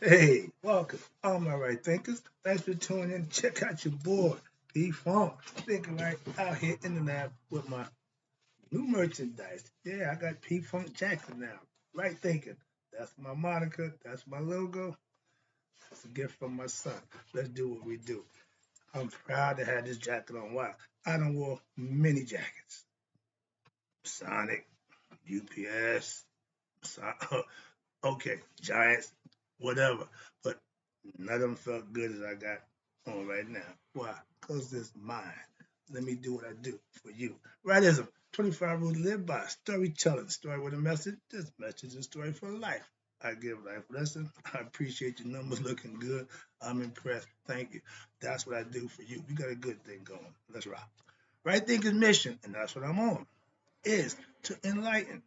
Hey, welcome, all my right thinkers. Thanks for tuning in. Check out your boy, P Funk. Thinking right out here in the lab with my new merchandise. Yeah, I got P Funk Jackson now. Right thinking. That's my moniker. That's my logo. It's a gift from my son. Let's do what we do. I'm proud to have this jacket on. Wow. I done wore many jackets. Sonic, UPS, okay, Giants, whatever. But none of them felt good as I got on right now. Why? Because it's mine. Let me do what I do for you. Rightism, 25 rules to live by. Storytelling, story with a message. This message is story for life. I give life lessons. I appreciate your numbers looking good. I'm impressed. Thank you. That's what I do for you. We got a good thing going. Let's rock. Right thinking mission, and that's what I'm on, is to enlighten,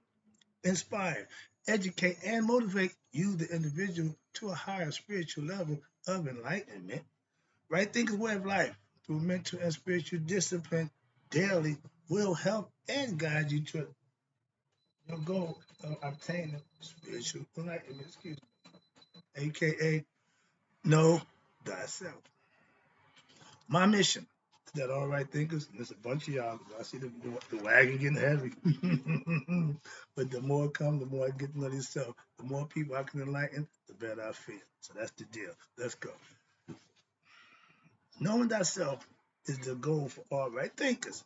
inspire, educate, and motivate you, the individual, to a higher spiritual level of enlightenment. Right thinking way of life through mental and spiritual discipline daily will help and guide you to your goal of obtaining spiritual enlightenment, aka know thyself. My mission is that all right thinkers, and there's a bunch of y'all, I see the wagon getting heavy. But the more come, the more I get to know yourself. The more people I can enlighten, the better I feel. So that's the deal. Let's go. Knowing thyself is the goal for all right thinkers.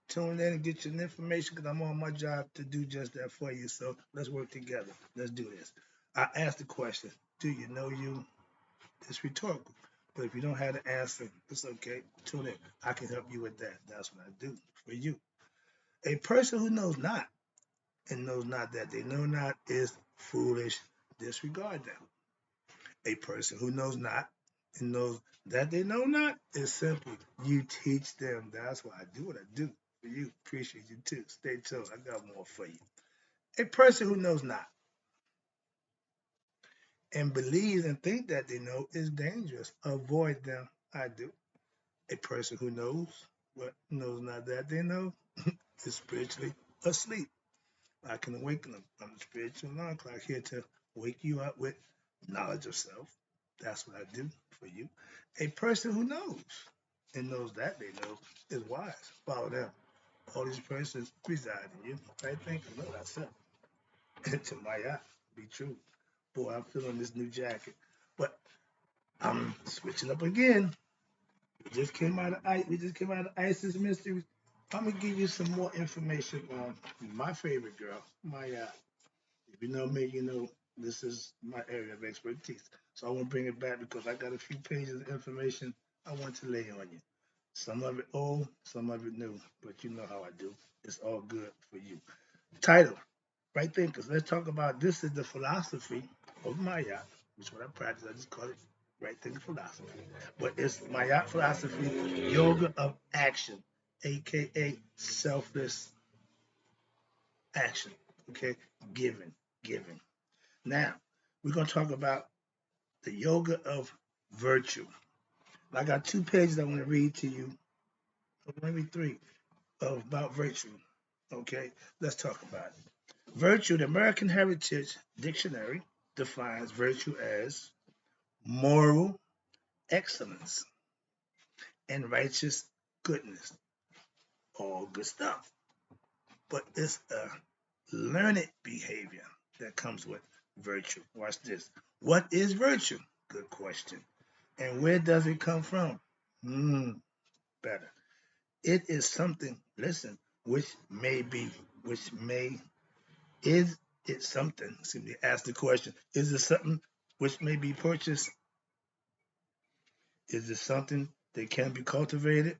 Tune in and get your information because I'm on my job to do just that for you. So let's work together. Let's do this. I asked the question, do you know you? It's rhetorical. But if you don't have the answer, it's okay. Tune in. I can help you with that. That's what I do for you. A person who knows not and knows not that they know not is foolish. Disregard them. A person who knows not and knows that they know not is simply you teach them. That's why I do what I do for you. Appreciate you too. Stay tuned. I got more for you. A person who knows not and believes and think that they know is dangerous. Avoid them. I do. A person who knows what knows not that they know is spiritually asleep. I can awaken them. I'm the spiritual alarm clock here to wake you up with knowledge of self. That's what I do for you. A person who knows and knows that they know is wise. Follow them. All these persons reside in you. I think I know that's it. To my eye, be true. Boy, I'm feeling this new jacket. But I'm switching up again. We just came out of ISIS Mysteries. I'm gonna give you some more information on my favorite girl, Maya. If you know me, you know this is my area of expertise. So I want to bring it back because I got a few pages of information I want to lay on you. Some of it old, some of it new, but you know how I do. It's all good for you. Title, right thinkers. Let's talk about this is the philosophy of Maya, which is what I practice. I just call it right thinking philosophy. But it's Maya philosophy, yoga of action, aka selfless action. Okay, giving, giving. Now, we're going to talk about the yoga of virtue. I got 2 pages I want to read to you, or maybe 3, about virtue. Okay, let's talk about it. Virtue, the American Heritage Dictionary defines virtue as moral excellence and righteous goodness. All good stuff. But it's a learned behavior that comes with virtue. Watch this. What is virtue? Good question. And where does it come from? Better. It is something, listen, which may, is it something? See, they ask the question, is it something which may be purchased? Is it something that can be cultivated?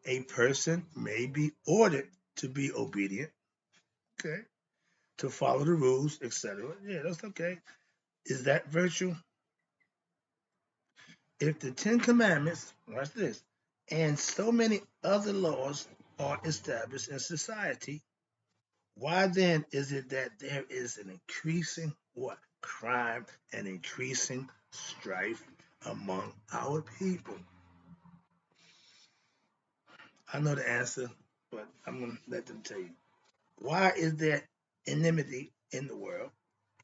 A person may be ordered to be obedient, okay, to follow the rules, etc. Yeah, that's okay. Is that virtue? If the Ten Commandments, watch this, and so many other laws are established in society, why then is it that there is an increasing what? Crime and increasing strife among our people? I know the answer, but I'm going to let them tell you. Why is there enmity in the world?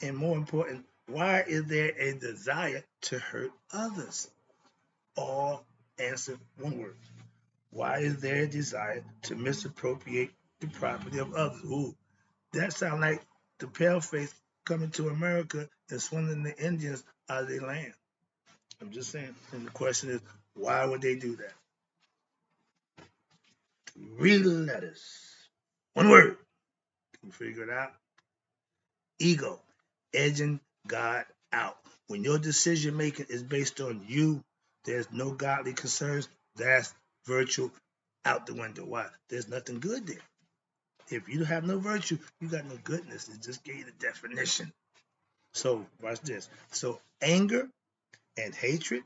And more important, Why is there a desire to hurt others? All answer one word. Why is there a desire to misappropriate the property of others? Ooh, that sounds like the paleface coming to America and swindling the Indians out of their land. I'm just saying. And the question is, why would they do that? Read the letters. One word. Can you figure it out? Ego. Edging God out. When your decision making is based on you, there's no godly concerns. That's virtue out the window. Why? There's nothing good there. If you have no virtue, you got no goodness. It just gave you the definition. So watch this. So anger and hatred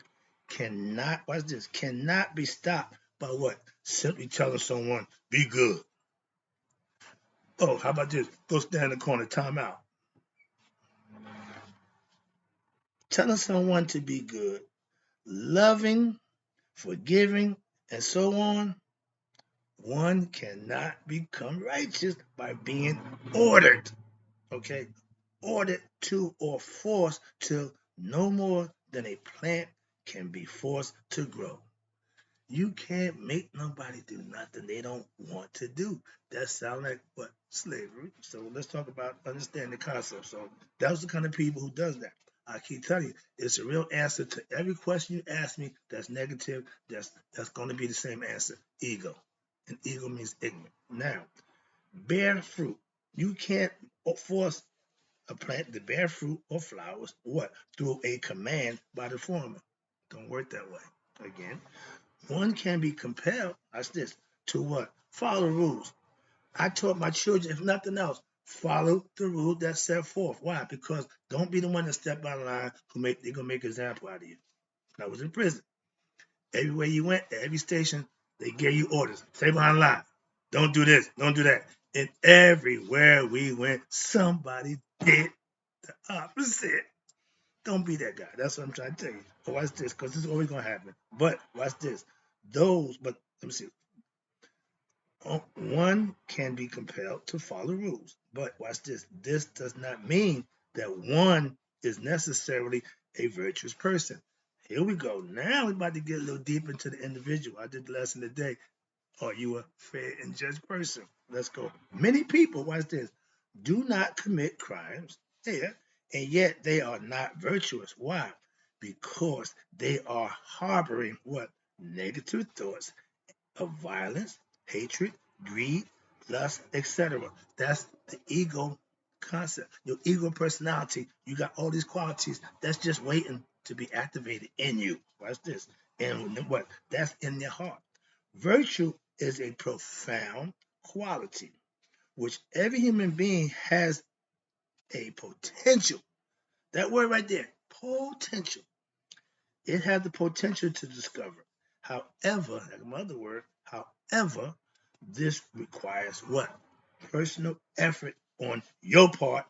cannot, watch this, cannot be stopped by what? Simply telling someone, be good. Oh, how about this? Go stand in the corner, time out. Telling someone to be good, loving, forgiving, and so on, one cannot become righteous by being ordered. Okay? Ordered to or forced to no more than a plant can be forced to grow. You can't make nobody do nothing they don't want to do. That sounds like what? Slavery. So let's talk about understanding the concept. So that was the kind of people who does that. I keep telling you, it's a real answer to every question you ask me that's negative, that's going to be the same answer. Ego. And ego means ignorant. Now, bear fruit. You can't force a plant to bear fruit or flowers, what? Through a command by the farmer. Don't work that way. Again, one can be compelled, that's this, to what? Follow rules. I taught my children, if nothing else, follow the rules that set forth. Why? Because don't be the one to step out of line they're gonna make an example out of you. I was in prison. Everywhere you went, at every station, they gave you orders. Stay behind the line. Don't do this, don't do that. And everywhere we went, somebody did the opposite. Don't be that guy. That's what I'm trying to tell you. But watch this, because this is always gonna happen. But watch this. But let me see. One can be compelled to follow rules. But watch this. This does not mean that one is necessarily a virtuous person. Here we go. Now we're about to get a little deep into the individual. I did the lesson today. Are you a fair and just person? Let's go. Many people, watch this, do not commit crimes, yeah, and yet they are not virtuous. Why? Because they are harboring what? Negative thoughts of violence, hatred, greed, lust, etc. That's the ego concept. Your ego personality, you got all these qualities that's just waiting to be activated in you. Watch this. And what? That's in your heart. Virtue is a profound quality which every human being has a potential. That word right there, potential. It has the potential to discover. However, like my other word, however, this requires what? Personal effort on your part,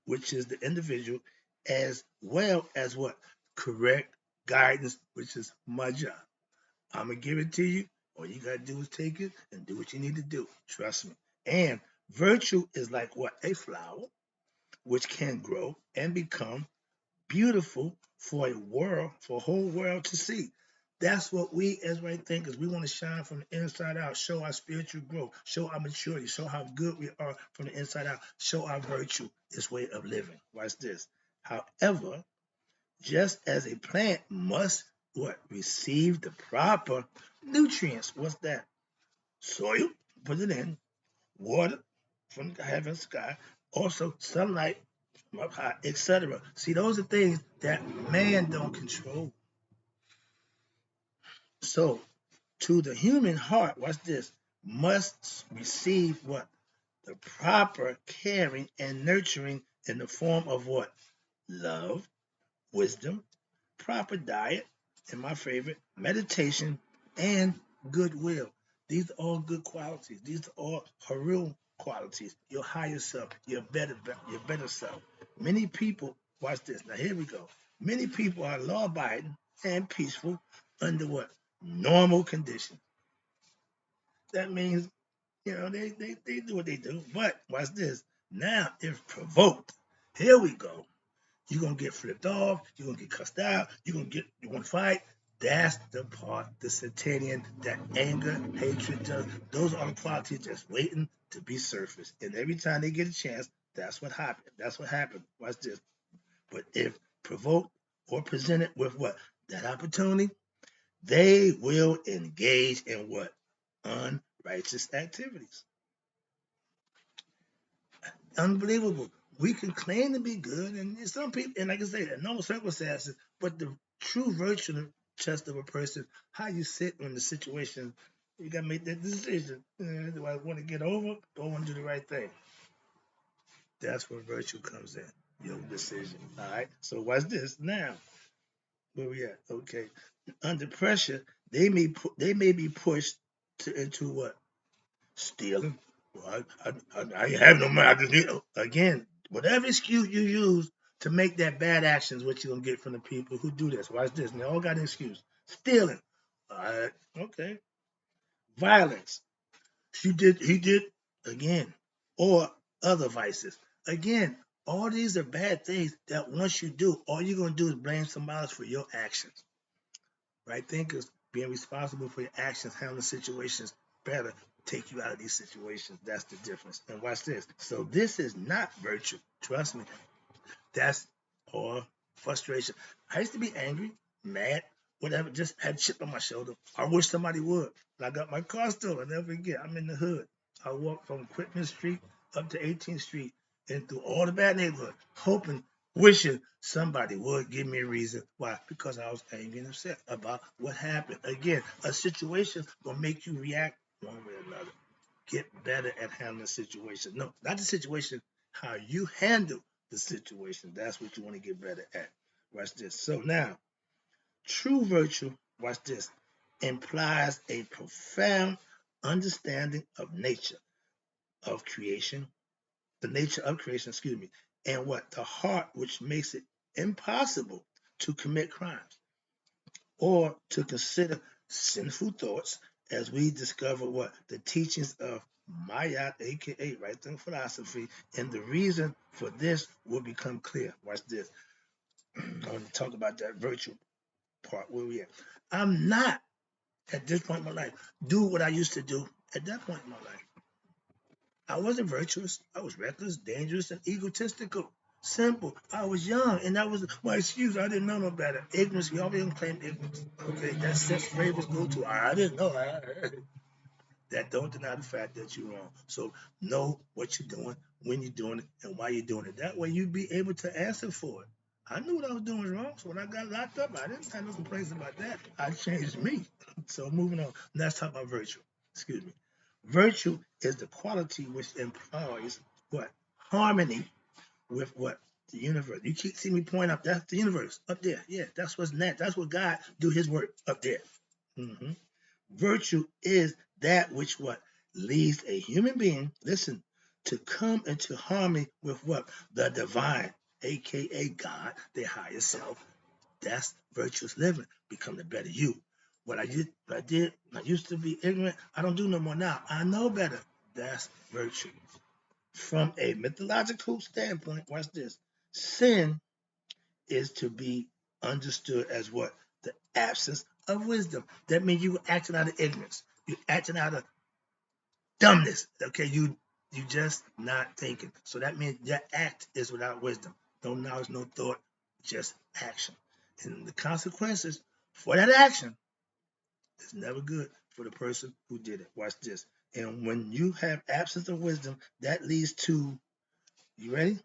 which is the individual, as well as what? Correct guidance, which is my job. I'm gonna give it to you. All you gotta do is take it and do what you need to do. Trust me. And virtue is like what? A flower which can grow and become beautiful for a world, for a whole world to see. That's what we as right thinkers, we want to shine from the inside out, show our spiritual growth, show our maturity, show how good we are from the inside out, show our virtue, this way of living. Watch this. However, just as a plant must what? Receive the proper nutrients. What's that? Soil, put it in, water from the heaven sky, also sunlight from up high, etc. See, those are things that man don't control. So, to the human heart, watch this, must receive what? The proper caring and nurturing in the form of what? Love, wisdom, proper diet, and my favorite, meditation, and goodwill. These are all good qualities. These are all Harul qualities. Your higher self, your better self. Many people, watch this. Now here we go. Many people are law-abiding and peaceful under what? Normal conditions. That means, they do what they do. But watch this. Now, if provoked, here we go. You're gonna get flipped off, you're gonna get cussed out, you're gonna fight. That's the part, the Satanian, that anger, hatred, those are the qualities just waiting to be surfaced. And every time they get a chance, that's what happened. That's what happened. Watch this. But if provoked or presented with what? That opportunity, they will engage in what? Unrighteous activities. Unbelievable. We can claim to be good, and some people, and like I say, in normal circumstances, but the true virtue test of a person, how you sit in the situation, you got to make that decision. Do I want to get over, or I want to do the right thing? That's where virtue comes in, your decision. All right. So watch this now. Where we at? Okay. Under pressure, they may be pushed into what? Stealing. Well, I have no money. I just need, again, whatever excuse you use to make that bad actions, what you're gonna get from the people who do this. Watch this. And they all got an excuse. Stealing. All right. Okay. Violence. He did again. Or other vices. Again, all these are bad things that once you do, all you're gonna do is blame somebody else for your actions. Right thinkers, being responsible for your actions, handling situations better, take you out of these situations. That's the difference. And watch this. So this is not virtue. Trust me. That's all frustration. I used to be angry, mad, whatever, just had a chip on my shoulder. I wish somebody would. I got my car stolen. I'll never forget. I'm in the hood. I walked from Quitman Street up to 18th Street and through all the bad neighborhood, hoping, wishing somebody would give me a reason. Why? Because I was angry and upset about what happened. Again, a situation will make you react one way or another. Get better at handling the situation. No, not the situation, how you handle the situation. That's what you want to get better at. Watch this. So now, true virtue, watch this, implies a profound understanding of nature, of creation, the nature of creation, excuse me, and what? The heart, which makes it impossible to commit crimes or to consider sinful thoughts, as we discover what? The teachings of Maya, aka right thing philosophy, and the reason for this will become clear. Watch this. I want to talk about that virtue part where we at. I'm not at this point in my life do what I used to do at that point in my life. I wasn't virtuous. I was reckless, dangerous, and egotistical. Simple. I was young, and that was my excuse. I didn't know no better. Ignorance. We always claim ignorance. Okay, that's sex ravers go to. I didn't know. That don't deny the fact that you're wrong. So know what you're doing, when you're doing it, and why you're doing it. That way you'll be able to answer for it. I knew what I was doing was wrong, so when I got locked up, I didn't have no complaints about that. I changed me. So moving on. Let's talk about virtue. Excuse me. Virtue is the quality which employs what? Harmony with what? The universe. You keep seeing me point up. That's the universe up there. Yeah, that's what's next. That's what God do His work up there. Mm-hmm. Virtue is that which what? Leads a human being, listen, to come into harmony with what? The divine, aka God, their higher self. That's virtuous living. Become the better you. I used to be ignorant. I don't do no more now. I know better. That's virtue. From a mythological standpoint, watch this. Sin is to be understood as what? The absence of wisdom. That means you acting out of ignorance. You acting out of dumbness. Okay, you just not thinking. So that means that act is without wisdom. No knowledge, no thought, just action. And the consequences for that action is never good for the person who did it. Watch this. And when you have absence of wisdom, that leads to, you ready?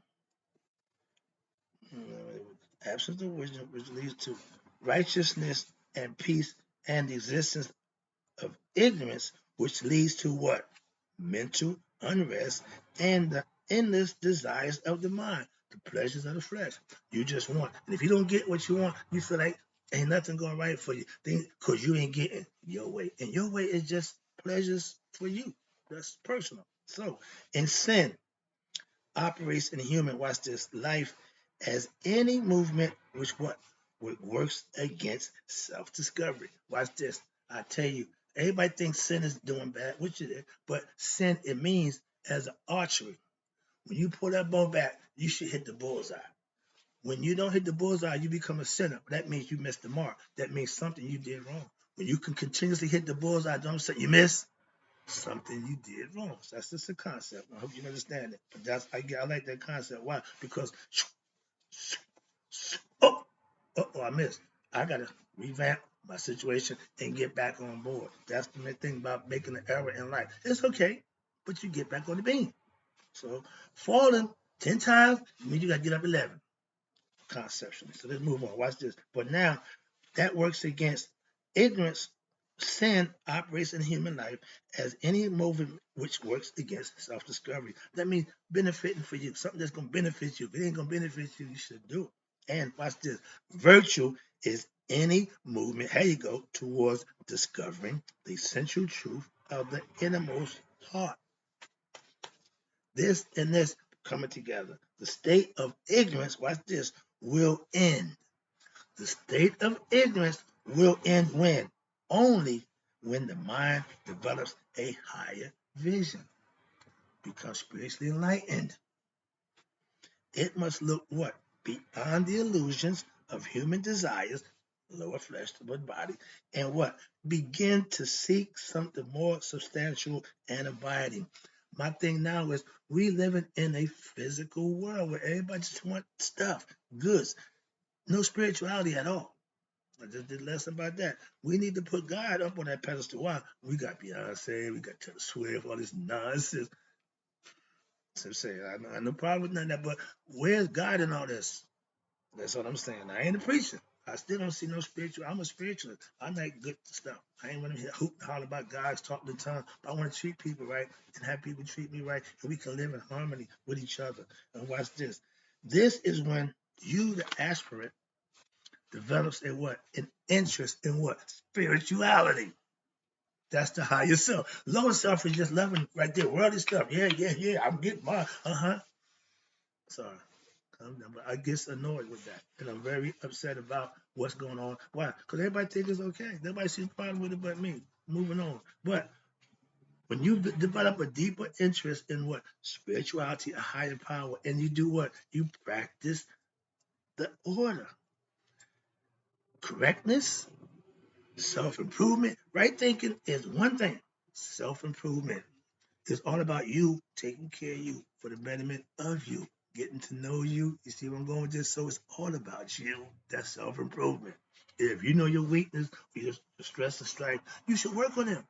Absence of wisdom, which leads to righteousness and peace and the existence of ignorance, which leads to what? Mental unrest and the endless desires of the mind, the pleasures of the flesh. You just want. And if you don't get what you want, you feel like ain't nothing going right for you because you ain't getting your way. And your way is just pleasures for you. That's personal. So, in sin, operates in human, watch this, life as any movement which works against self-discovery. Watch this. I tell you, everybody thinks sin is doing bad, which it is, but sin, it means as an archery. When you pull that bow back, you should hit the bullseye. When you don't hit the bullseye, you become a sinner. That means you missed the mark. That means something you did wrong. When you can continuously hit the bullseye, don't say you miss something you did wrong. So that's just a concept. I hope you understand it. But I like that concept. Why? Because oh, I missed. I gotta revamp my situation and get back on board. That's the thing about making an error in life. It's okay, but you get back on the beam. So falling 10 times means you gotta get up 11 conceptually. So let's move on. Watch this. But now that works against ignorance. Sin operates in human life as any movement which works against self-discovery. That means benefiting for you, something that's going to benefit you. If it ain't going to benefit you, you should do it. And watch this. Virtue is any movement, here you go, towards discovering the essential truth of the innermost heart. This and this coming together. The state of ignorance, watch this, will end. The state of ignorance will end when? Only when the mind develops a higher vision, becomes spiritually enlightened. It must look what? Beyond the illusions of human desires, lower flesh, but body, and what? Begin to seek something more substantial and abiding. My thing now is we living in a physical world where everybody just wants stuff, goods, no spirituality at all. I just did less about that. We need to put God up on that pedestal. Why? We got Beyonce, we got Taylor Swift, all this nonsense. So say, I know no problem with none of that, but where's God in all this? That's what I'm saying. I ain't a preacher. I still don't see no spiritual. I'm a spiritualist. I like good stuff. I ain't want to hoop and holler about God's talk the tongue. But I want to treat people right and have people treat me right, and we can live in harmony with each other. And watch this. This is when you, the aspirant, develops a what? An interest in what? Spirituality. That's the higher self. Lower self is just loving right there, worldly stuff. Yeah. I'm getting my Sorry. Calm down. But I get annoyed with that. And I'm very upset about what's going on. Why? Because everybody thinks it's okay. Nobody sees a problem with it but me. Moving on. But when you develop a deeper interest in what? Spirituality, a higher power, and you do what? You practice the order. Correctness, self-improvement. Right thinking is one thing. Self-improvement is all about you taking care of you for the betterment of you, getting to know you. You see where I'm going with this? So it's all about you. That's self-improvement. If you know your weakness, your stress and strife, you should work on them.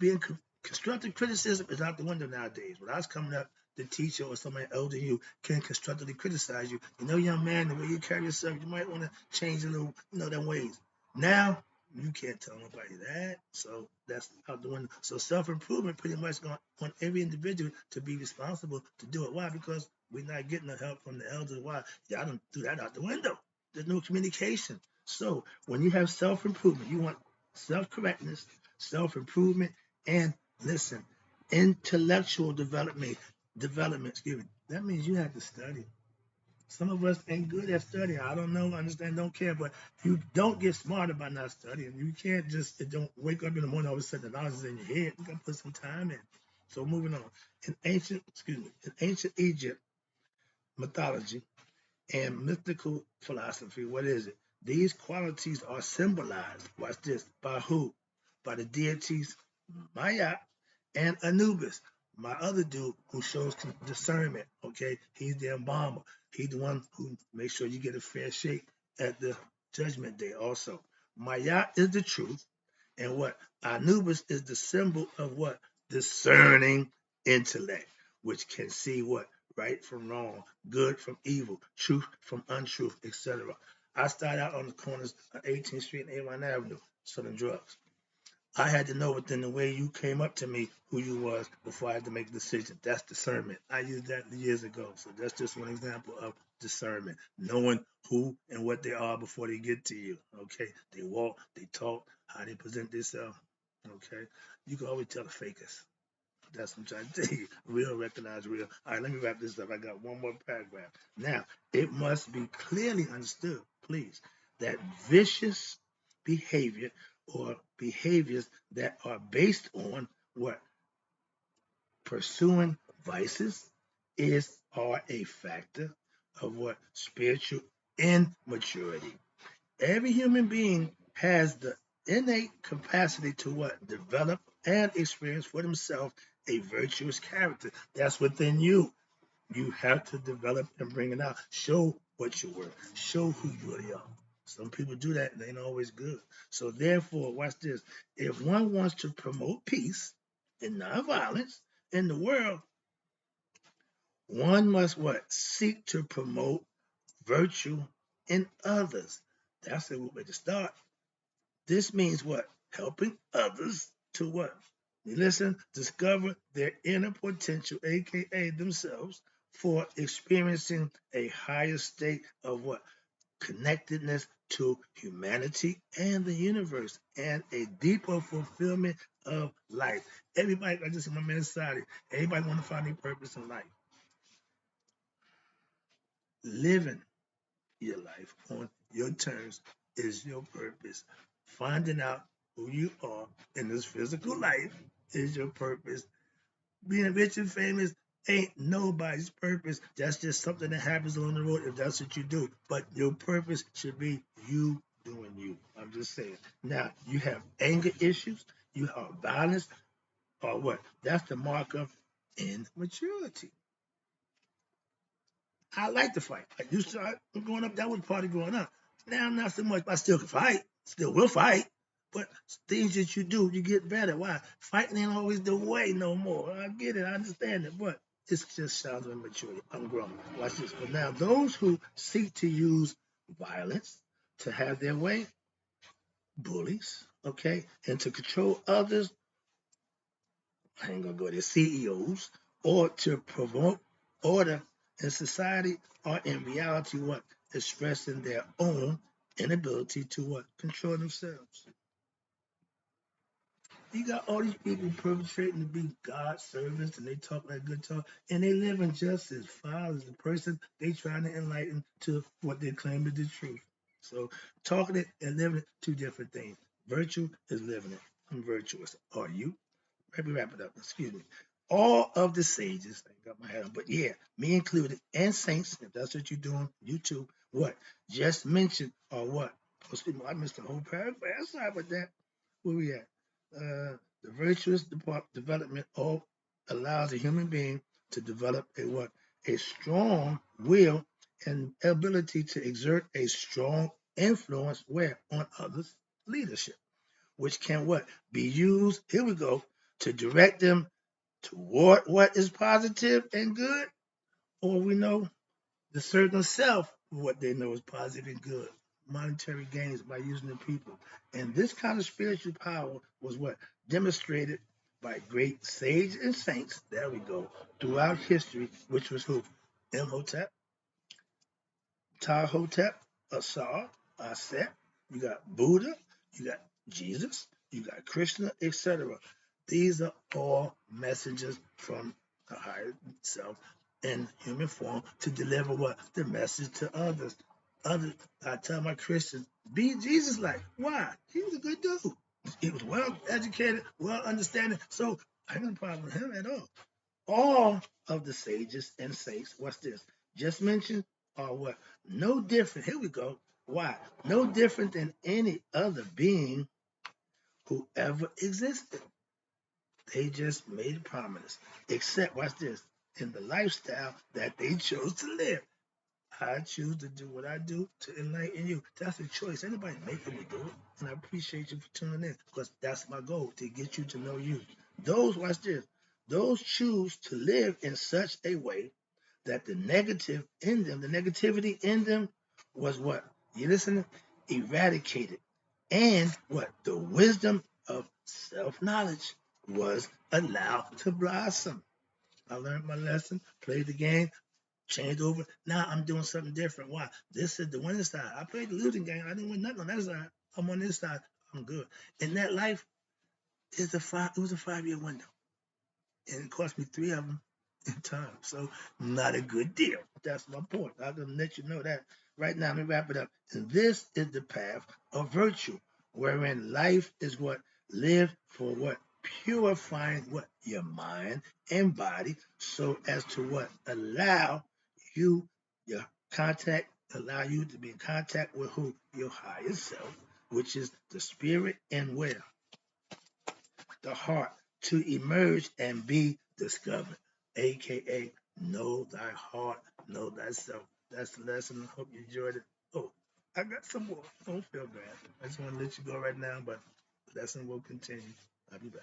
Being constructive criticism is out the window nowadays. When I was coming up, the teacher or somebody older than you can constructively criticize you. You know, young man, the way you carry yourself, you might want to change a little, them ways. Now, you can't tell nobody that. So that's out the window. So self-improvement pretty much going on every individual to be responsible to do it. Why? Because we're not getting the help from the elders. Why? Y'all don't do that out the window. There's no communication. So when you have self-improvement, you want self-correctness, self-improvement, and listen, intellectual development, excuse me. That means you have to study. Some of us ain't good at studying. I don't know, understand, don't care, but you don't get smarter by not studying. You can't just don't wake up in the morning all of a sudden the knowledge is in your head. You gotta put some time in. So moving on. In ancient Egypt mythology, and mystical philosophy. What is it? These qualities are symbolized, watch this, by who? By the deities Maya and Anubis. My other dude who shows discernment, okay? He's the embalmer. He's the one who makes sure you get a fair shake at the judgment day also. Maya is the truth. And what? Anubis is the symbol of what? Discerning intellect, which can see what? Right from wrong, good from evil, truth from untruth, etc. I started out on the corners of 18th Street and Avon Avenue selling drugs. I had to know within the way you came up to me who you was before I had to make a decision. That's discernment. I used that years ago. So that's just one example of discernment. Knowing who and what they are before they get to you. Okay. They walk, they talk, how they present themselves. Okay. You can always tell the fakers. That's what I'm trying to tell you. Real recognize real. All right, let me wrap this up. I got one more paragraph. Now, it must be clearly understood, please, that vicious behavior or behaviors that are based on what? Pursuing vices are a factor of what? Spiritual immaturity. Every human being has the innate capacity to what? Develop and experience for themselves a virtuous character. That's within you. You have to develop and bring it out. Show what you were. Show who you really are. Some people do that and they ain't always good. So therefore, watch this. If one wants to promote peace and nonviolence in the world, one must what? Seek to promote virtue in others. That's a good way to start. This means what? Helping others to what? You listen, discover their inner potential, aka themselves, for experiencing a higher state of what? Connectedness to humanity and the universe, and a deeper fulfillment of life. Everybody, I just see my man Sadi. Everybody want to find their purpose in life. Living your life on your terms is your purpose. Finding out who you are in this physical life is your purpose. Being rich and famous ain't nobody's purpose. That's just something that happens along the road if that's what you do. But your purpose should be you doing you. I'm just saying. Now, you have anger issues, you have violence, or what? That's the mark of immaturity. I like to fight. I used to, growing up, that was part of growing up. Now, not so much. I still can fight, still will fight. But things that you do, you get better. Why? Fighting ain't always the way no more. I get it, I understand it, but it's just sounds immaturity. I'm grown. Watch this. But now, those who seek to use violence to have their way, bullies, okay, and to control others, I ain't gonna go there, CEOs, or to promote order in society, are in reality what? Expressing their own inability to what? Control themselves. You got all these people perpetrating to be God's servants and they talk like good talk and they living just as foul as the person they trying to enlighten to what they claim is the truth. So talking it and living it, two different things. Virtue is living it. I'm virtuous. Are you? Let me wrap it up. Excuse me. All of the sages, I got my head on, but yeah, me included, and saints, if that's what you're doing, you too, what? Just mentioned or what? Oh, excuse me, I missed the whole paragraph. Sorry about that. Where we at? The virtuous development all allows a human being to develop a what? A strong will and ability to exert a strong influence where? On others' leadership, which can what? Be used, here we go, to direct them toward what is positive and good, or we know the certain self what they know is positive and good. Monetary gains by using the people. And this kind of spiritual power was what? Demonstrated by great sages and saints, there we go, throughout history, which was who? Imhotep, Tahotep, Asar, Aset, you got Buddha, you got Jesus, you got Krishna, etc. These are all messengers from the higher self in human form to deliver what? The message to others. Others, I tell my Christians, be Jesus like. Why? He was a good dude. He was well educated, well understanding. So I ain't got a problem with him at all of the sages and saints, what's this? Just mentioned are what? No different. Here we go. Why? No different than any other being who ever existed. They just made prominence. Except, watch this, in the lifestyle that they chose to live. I choose to do what I do to enlighten you. That's a choice. Anybody making me do it. And I appreciate you for tuning in because that's my goal, to get you to know you. Those, watch this, those choose to live in such a way that the negative in them, the negativity in them was what? You listen? Eradicated. And what? The wisdom of self-knowledge was allowed to blossom. I learned my lesson, played the game, changed over. Now I'm doing something different. Why? This is the winning side. I played the losing game. I didn't win nothing on that side. I'm on this side. I'm good. And that life is it was a 5-year window. And it cost me 3 of them in time. So not a good deal. That's my point. I'm gonna let you know that right now. Let me wrap it up. And this is the path of virtue, wherein life is what? Live for what? Purifying what? Your mind and body so as to what? Allow you, your Contact allow you to be in contact with who? Your higher self, which is the spirit and where? The heart, to emerge and be discovered, aka know thy heart, know thyself. That's the lesson. I hope you enjoyed it. Oh, I got some more. Don't feel bad. I just want to let you go right now, but the lesson will continue. I'll be back.